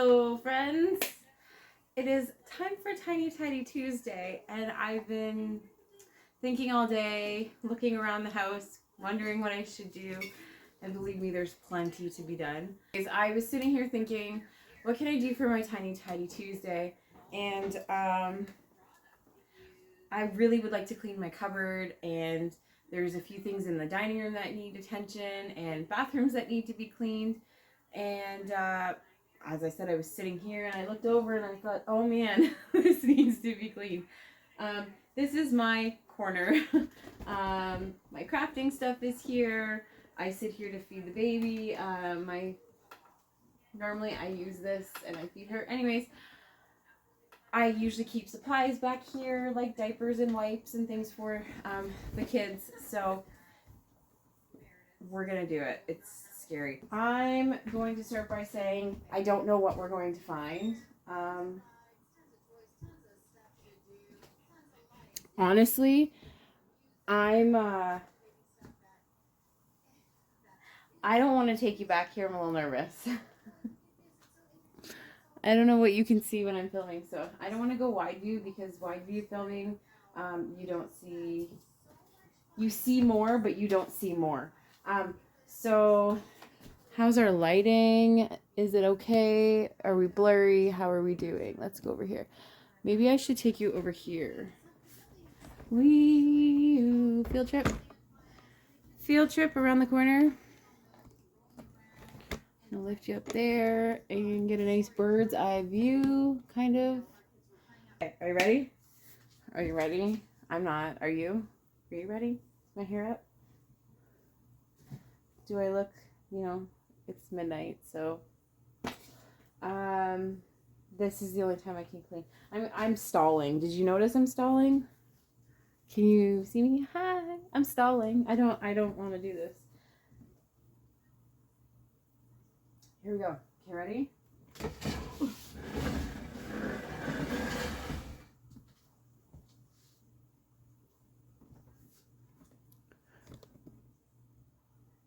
Hello friends, it is time for Tiny Tidy Tuesday and I've been thinking all day, looking around the house, wondering what I should do, and believe me, there's plenty to be done. I was sitting here thinking, what can I do for my Tiny Tidy Tuesday? And I really would like to clean my cupboard, and there's a few things in the dining room that need attention and bathrooms that need to be cleaned. And as I said, I was sitting here and I looked over and I thought, oh man, this needs to be cleaned. This is my corner. My crafting stuff is here. I sit here to feed the baby. Normally I use this and I feed her. Anyways, I usually keep supplies back here, like diapers and wipes and things for the kids. So we're gonna do it. It's scary. I'm going to start by saying I don't know what we're going to find. Honestly, I don't want to take you back here. I'm a little nervous. I don't know what you can see when I'm filming, so I don't want to go wide view because wide view filming, you see more, but you don't see more. So how's our lighting? Is it okay? Are we blurry? How are we doing? Let's go over here. Maybe I should take you over here. Wee field trip. Field trip around the corner. I'll lift you up there and get a nice bird's eye view, kind of. Okay, are you ready? Are you ready? I'm not. Are you? Are you ready? Is my hair up? Do I look, it's midnight, so this is the only time I can clean. I'm stalling. Did you notice I'm stalling? Can you see me? Hi. I'm stalling. I don't want to do this. Here we go. Okay, ready?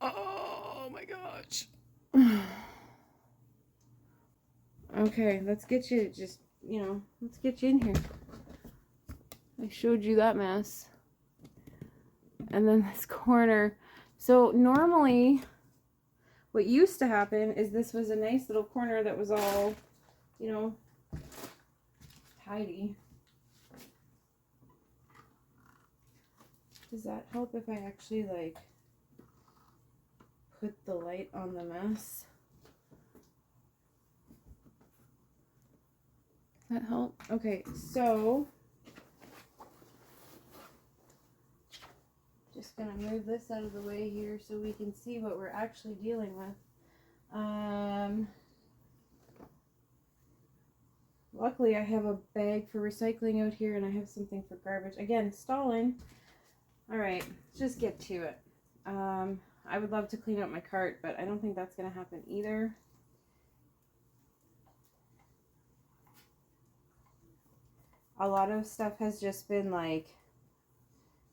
Oh my gosh. Okay, let's get you let's get you in here. I showed you that mess. And then this corner. So normally what used to happen is this was a nice little corner that was all, tidy. Does that help if I actually put the light on the mess? Does that help? Okay, so just gonna move this out of the way here so we can see what we're actually dealing with. Luckily I have a bag for recycling out here and I have something for garbage. Again, stalling. Alright, let's just get to it. I would love to clean up my cart, but I don't think that's gonna happen either. A lot of stuff has just been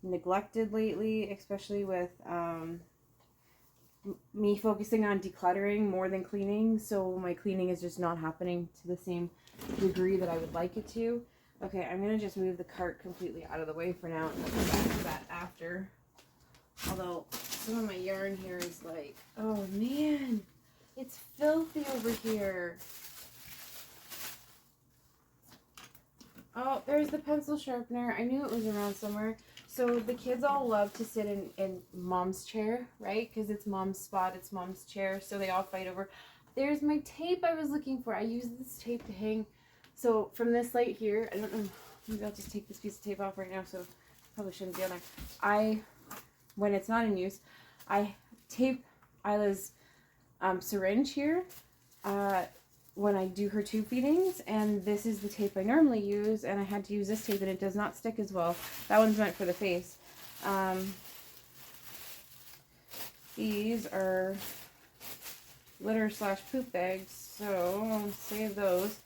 neglected lately, especially with me focusing on decluttering more than cleaning, so my cleaning is just not happening to the same degree that I would like it to. Okay, I'm gonna just move the cart completely out of the way for now and we'll come back to that after. Although some of my yarn here is oh man, it's filthy over here. Oh, there's the pencil sharpener. I knew it was around somewhere. So the kids all love to sit in mom's chair, right? Because it's mom's spot, it's mom's chair. So they all fight over. There's my tape I was looking for. I used this tape to hang. So from this light here, I don't know. Maybe I'll just take this piece of tape off right now. So probably shouldn't be on there. When it's not in use, I tape Isla's syringe here. When I do her tube feedings, and this is the tape I normally use, and I had to use this tape and it does not stick as well. That one's meant for the face. These are litter / poop bags, so I'll save those.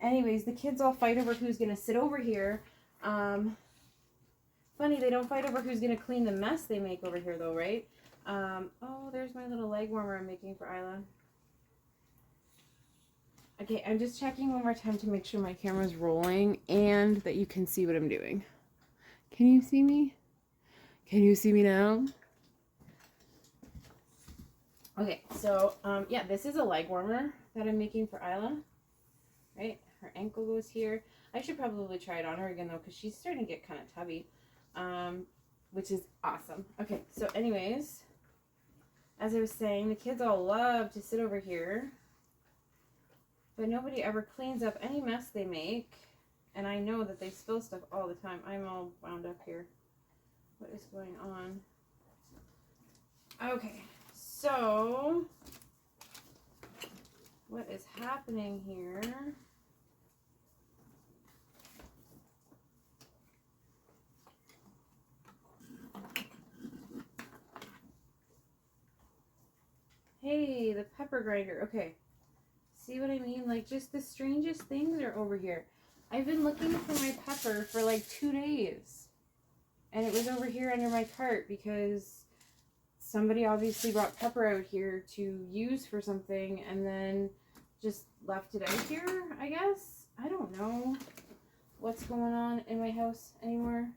Anyways, the kids all fight over who's gonna sit over here. Funny, they don't fight over who's gonna clean the mess they make over here though, right? Oh, there's my little leg warmer I'm making for Isla. Okay, I'm just checking one more time to make sure my camera's rolling and that you can see what I'm doing. Can you see me? Can you see me now? Okay, so yeah, this is a leg warmer that I'm making for Isla. Right, her ankle goes here. I should probably try it on her again though, because she's starting to get kind of tubby, which is awesome. Okay, so anyways, as I was saying, the kids all love to sit over here, but nobody ever cleans up any mess they make. And I know that they spill stuff all the time. I'm all wound up here. What is going on? Okay, so what is happening here? Hey, the pepper grinder. Okay, see what I mean? Like, just the strangest things are over here. I've been looking for my pepper for like 2 days. And it was over here under my cart because somebody obviously brought pepper out here to use for something and then just left it out here, I guess. I don't know what's going on in my house anymore.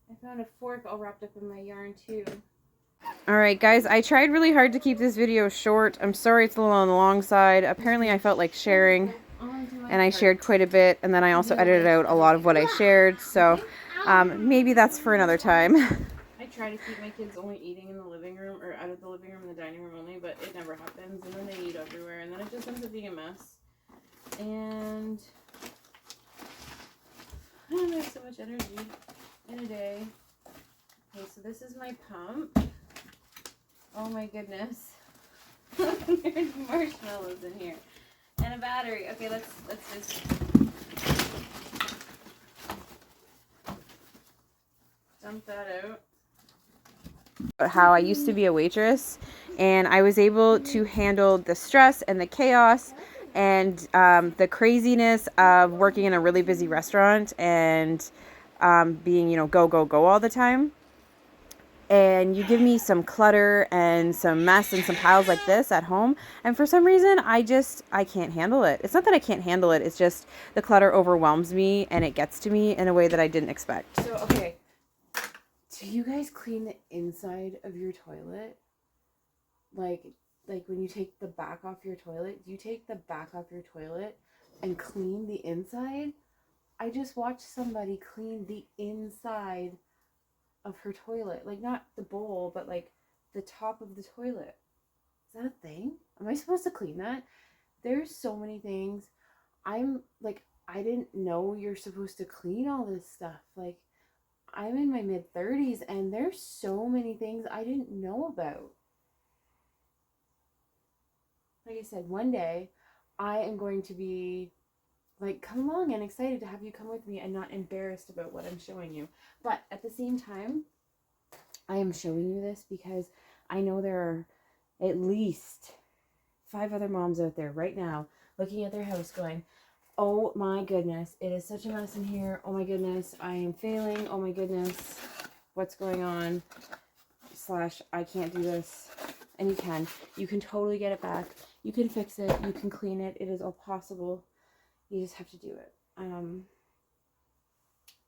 I found a fork all wrapped up in my yarn too. Alright guys, I tried really hard to keep this video short. I'm sorry it's a little on the long side. Apparently I felt like sharing and I shared quite a bit, and then I also edited out a lot of what I shared, so maybe that's for another time. I try to keep my kids only eating in the living room, or out of the living room and the dining room only, but it never happens, and then they eat everywhere, and then it just ends up being a mess. And I don't have so much energy in a day. Okay, so this is my pump. Oh my goodness. There's marshmallows in here. And a battery. Okay, let's just dump that out. How I used to be a waitress, and I was able to handle the stress and the chaos and the craziness of working in a really busy restaurant and being, you know, go, go, go all the time. And you give me some clutter and some mess and some piles like this at home, and for some reason I can't handle it. It's not that I can't handle it, it's just the clutter overwhelms me and it gets to me in a way that I didn't expect. So okay, do you guys clean the inside of your toilet? Like when you take the back off your toilet, do you take the back off your toilet and clean the inside? I just watched somebody clean the inside of her toilet, like not the bowl, but like the top of the toilet. Is that a thing? Am I supposed to clean that? There's so many things. I'm like, I didn't know you're supposed to clean all this stuff. Like, I'm in my mid-30s and there's so many things I didn't know about. Like I said, one day I am going to be like, come along and excited to have you come with me and not embarrassed about what I'm showing you. But at the same time, I am showing you this because I know there are at least 5 other moms out there right now looking at their house going, oh my goodness, it is such a mess in here. Oh my goodness, I am failing. Oh my goodness, what's going on? / I can't do this. And you can. You can totally get it back. You can fix it. You can clean it. It is all possible. You just have to do it.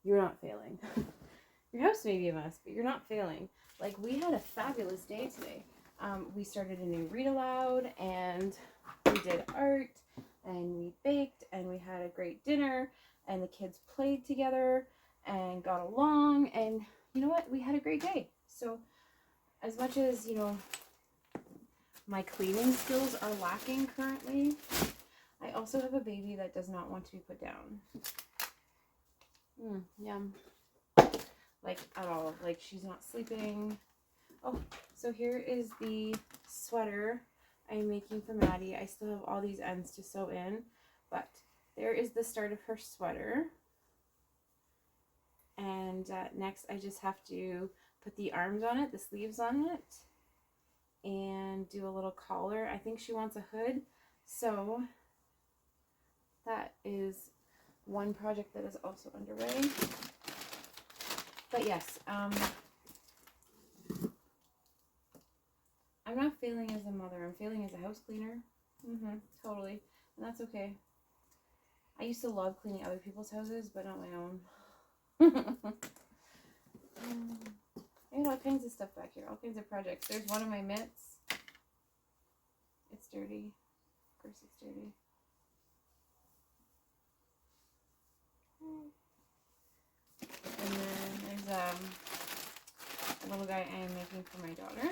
You're not failing. Your house may be a mess, but you're not failing. Like, we had a fabulous day today. We started a new read aloud, and we did art, and we baked, and we had a great dinner, and the kids played together and got along, and you know what? We had a great day. So as much as, you know, my cleaning skills are lacking currently, I also have a baby that does not want to be put down. Yum. Like, at all. Like, she's not sleeping. Oh, so here is the sweater I'm making for Maddie. I still have all these ends to sew in, but there is the start of her sweater. And next I just have to put the arms on it, the sleeves on it, and do a little collar. I think she wants a hood, so that is one project that is also underway. But yes, I'm not failing as a mother. I'm failing as a house cleaner. Totally. And that's okay. I used to love cleaning other people's houses, but not my own. I got all kinds of stuff back here, all kinds of projects. There's one of my mitts. It's dirty. Of course it's dirty. And then there's a little guy I am making for my daughter.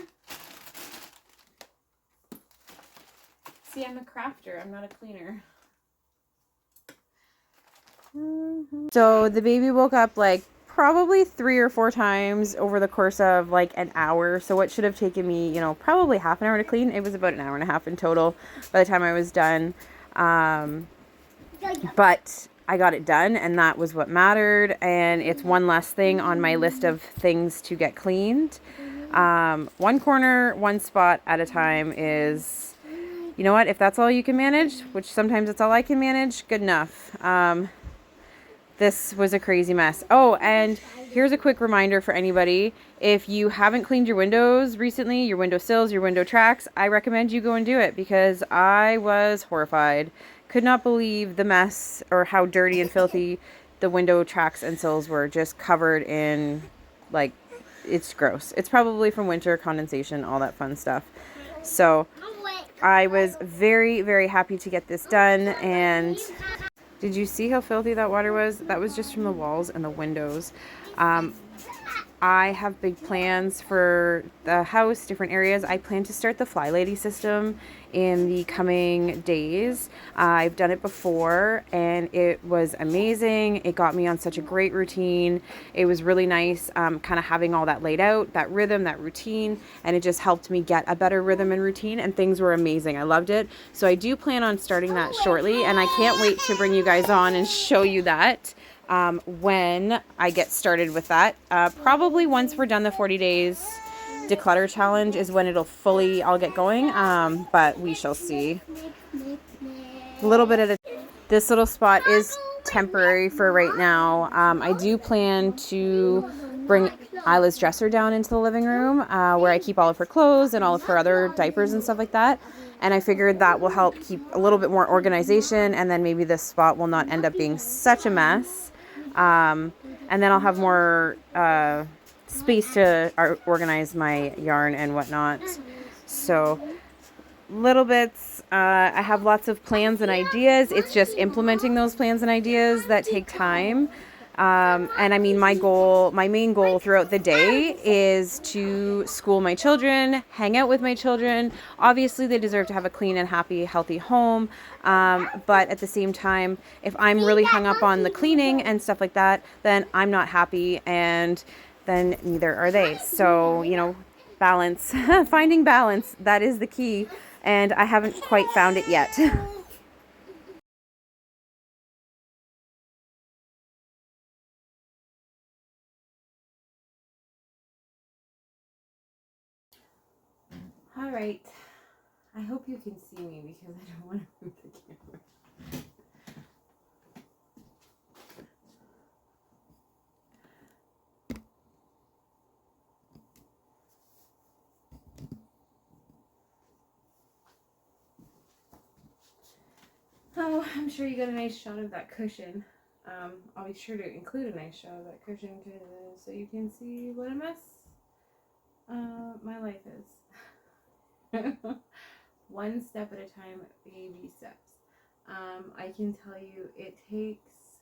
See, I'm a crafter. I'm not a cleaner. So the baby woke up like probably 3 or 4 times over the course of like an hour. So what should have taken me, you know, probably half an hour to clean, it was about an hour and a half in total by the time I was done. But I got it done, and that was what mattered. And it's one less thing on my list of things to get cleaned. One corner, one spot at a time is, you know what, if that's all you can manage, which sometimes it's all I can manage, good enough. This was a crazy mess. Oh, and here's a quick reminder for anybody. If you haven't cleaned your windows recently, your window sills, your window tracks, I recommend you go and do it, because I was horrified. Could not believe the mess or how dirty and filthy the window tracks and sills were, just covered in, like, it's gross. It's probably from winter condensation, all that fun stuff. So I was very, very happy to get this done. And did you see how filthy that water was? That was just from the walls and the windows. I have big plans for the house, different areas. I plan to start the Fly Lady system in the coming days. I've done it before and it was amazing. It got me on such a great routine. It was really nice kind of having all that laid out, that rhythm, that routine, and it just helped me get a better rhythm and routine, and things were amazing. I loved it. So I do plan on starting that shortly, and I can't wait to bring you guys on and show you that. When I get started with that. Probably once we're done the 40 days declutter challenge is when I'll get going, but we shall see. A little bit of this little spot is temporary for right now. I do plan to bring Isla's dresser down into the living room, where I keep all of her clothes and all of her other diapers and stuff like that. And I figured that will help keep a little bit more organization, and then maybe this spot will not end up being such a mess. And then I'll have more space to organize my yarn and whatnot. So little bits. I have lots of plans and ideas. It's just implementing those plans and ideas that take time. And I mean, my main goal throughout the day is to school my children, hang out with my children. Obviously, they deserve to have a clean and happy, healthy home. But at the same time, if I'm really hung up on the cleaning and stuff like that, then I'm not happy, and then neither are they. So, you know, balance, finding balance, that is the key. And I haven't quite found it yet. All right. I hope you can see me because I don't want to move the camera. Oh, I'm sure you got a nice shot of that cushion. I'll be sure to include a nice shot of that cushion so you can see what a mess my life is. One step at a time, baby steps. I can tell you it takes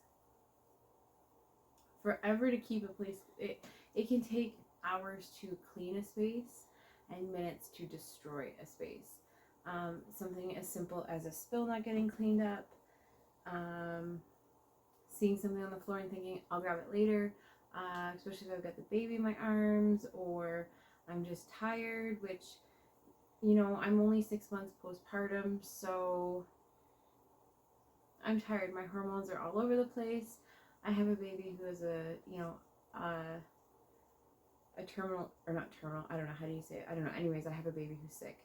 forever to keep a place. It can take hours to clean a space and minutes to destroy a space. Something as simple as a spill not getting cleaned up, seeing something on the floor and thinking I'll grab it later, especially if I've got the baby in my arms or I'm just tired, which, you know, I'm only 6 months postpartum, so I'm tired. My hormones are all over the place. I have a baby who is a terminal, or not terminal, I don't know, how do you say it? I don't know. Anyways, I have a baby who's sick,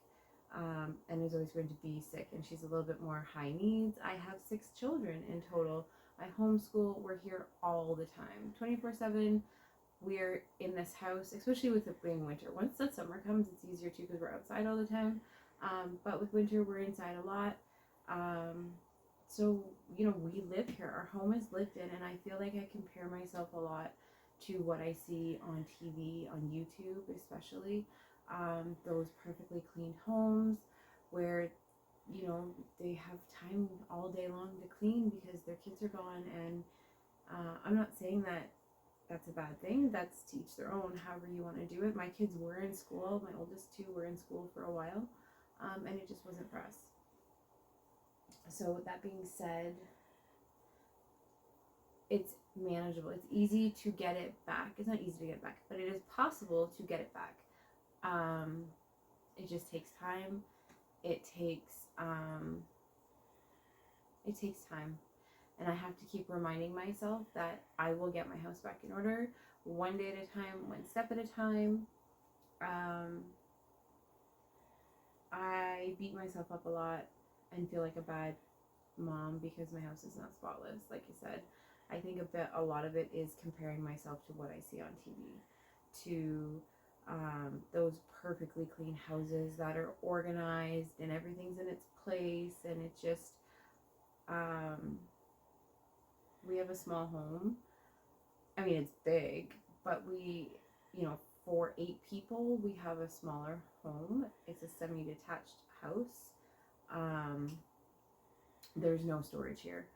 and is always going to be sick, and she's a little bit more high needs. I have 6 children in total. I homeschool. We're here all the time, 24/7. We're in this house, especially with it being winter. Once the summer comes, it's easier too because we're outside all the time. But with winter, we're inside a lot. So, you know, we live here. Our home is lived in, and I feel like I compare myself a lot to what I see on TV, on YouTube, especially. Those perfectly cleaned homes where, you know, they have time all day long to clean because their kids are gone. And I'm not saying that that's a bad thing. That's to each their own, however you want to do it. My kids were in school. My oldest two were in school for a while, and it just wasn't for us. So with that being said, it's manageable. It's easy to get it back. It's not easy to get it back, but it is possible to get it back. It just takes time. It takes time, and I have to keep reminding myself that I will get my house back in order, one day at a time, one step at a time. I beat myself up a lot and feel like a bad mom because my house is not spotless. Like I said, I think a lot of it is comparing myself to what I see on TV, to those perfectly clean houses that are organized and everything's in its place, and it's just we have a small home. I mean, it's big, but we, you know, for 8 people, we have a smaller home. It's a semi-detached house. There's no storage here.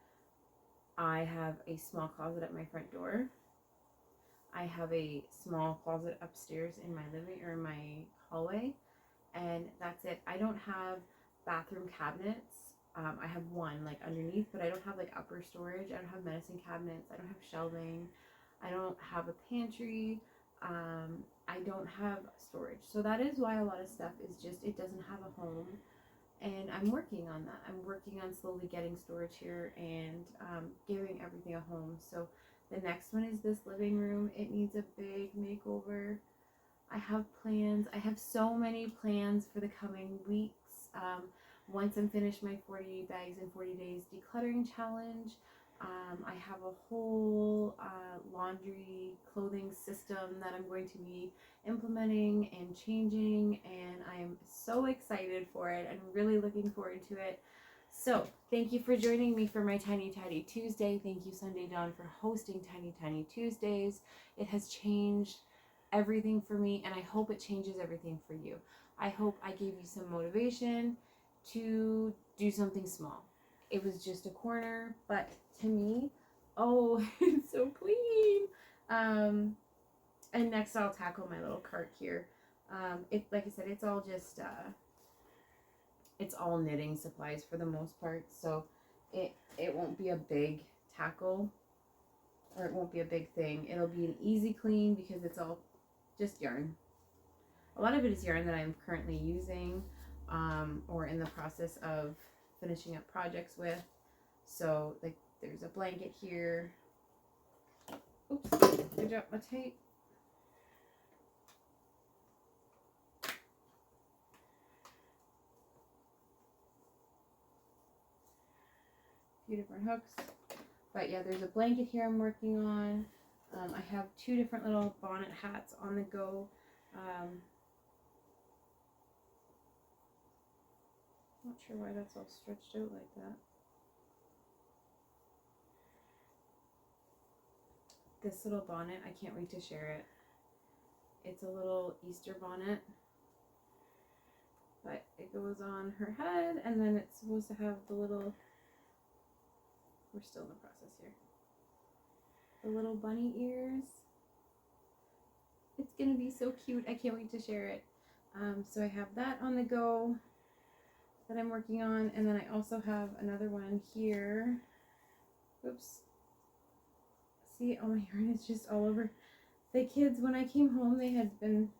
I have a small closet at my front door. I have a small closet upstairs in my my hallway, and that's it. I don't have bathroom cabinets. I have one like underneath, but I don't have like upper storage. I don't have medicine cabinets. I don't have shelving. I don't have a pantry. I don't have storage. So that is why a lot of stuff is just, it doesn't have a home. And I'm working on that. I'm working on slowly getting storage here and giving everything a home. So the next one is this living room. It needs a big makeover. I have plans. I have so many plans for the coming weeks. Once I'm finished my 40 bags in 40 days decluttering challenge, I have a whole laundry clothing system that I'm going to be implementing and changing, and I am so excited for it. I'm really looking forward to it. So thank you for joining me for my Tiny Tidy Tuesday. Thank you, Sunday Dawn, for hosting Tiny Tiny Tuesdays. It has changed everything for me, and I hope it changes everything for you. I hope I gave you some motivation to do something small. It was just a corner, but to me, oh, it's so clean. And next I'll tackle my little cart here. Like I said, it's all just it's all knitting supplies for the most part, so it won't be a big tackle, or it won't be a big thing. It'll be an easy clean because it's all just yarn. A lot of it is yarn that I'm currently using, or in the process of finishing up projects with. So like there's a blanket here. Oops, I dropped my tape. A few different hooks. But yeah, there's a blanket here I'm working on. I have 2 different little bonnet hats on the go. Not sure why that's all stretched out like that. This little bonnet, I can't wait to share it. It's a little Easter bonnet, but it goes on her head, and then it's supposed to have the little, we're still in the process here, the little bunny ears. It's gonna be so cute. I can't wait to share it. So I have that on the go that I'm working on, and then I also have another one here. Oops. See, all my yarn is just all over. The kids, when I came home, they had been,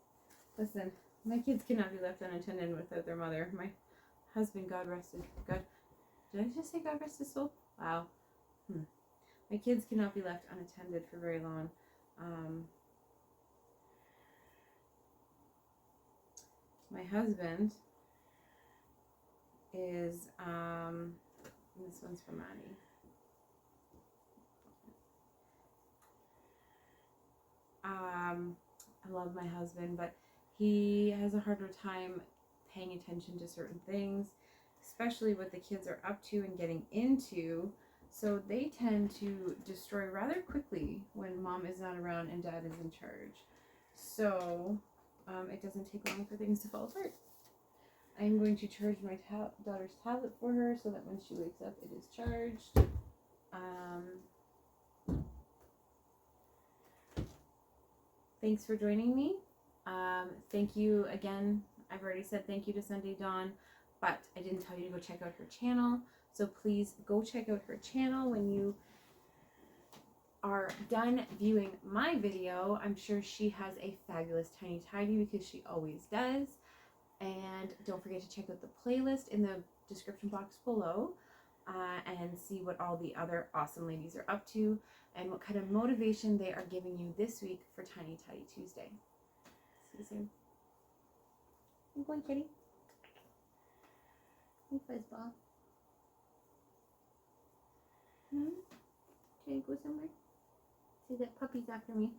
listen, my kids cannot be left unattended without their mother. My husband, God rest his, God, did I just say God rest his soul? Wow. My kids cannot be left unattended for very long. My husband is, this one's for Maddie. I love my husband, but he has a harder time paying attention to certain things. especially what the kids are up to and getting into. So they tend to destroy rather quickly when mom is not around and dad is in charge. So it doesn't take long for things to fall apart. I'm going to charge my daughter's tablet for her so that when she wakes up it is charged. Thanks for joining me. Thank you again. I've already said thank you to Sunday Dawn, but I didn't tell you to go check out her channel. So please go check out her channel when you are done viewing my video. I'm sure she has a fabulous tiny tidy because she always does. And don't forget to check out the playlist in the description box below and see what all the other awesome ladies are up to and what kind of motivation they are giving you this week for Tiny Tidy Tuesday. See you soon. I'm going, kitty. Hey, fuzzball. Can I go somewhere? See that puppy's after me.